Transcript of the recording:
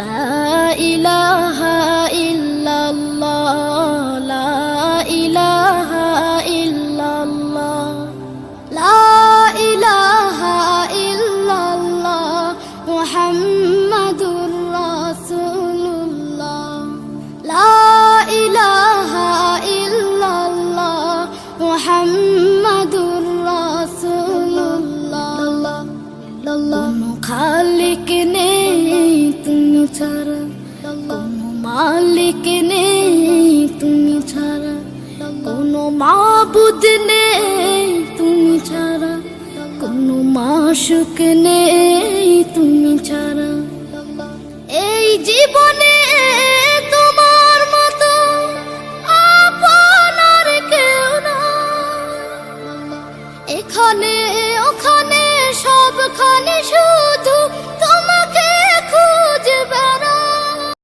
লা ইলাহা ইল্লাল্লাহ, লা ইলাহা ইল্লাল্লাহ, লা ইলাহা ইল্লাল্লাহ মুহাম্মাদুর রাসূলুল্লাহ, লা ইলাহা ইল্লাল্লাহ মুহাম্মাদুর রাসূলুল্লাহ। কোনো খালিক নেই তুমি ছাড়া, কোনো মালিক নেই তুমি ছাড়া, কোনো মাবুদ নেই তুমি ছাড়া, কোনো মাশুক নেই তুমি ছাড়া। এই জীবন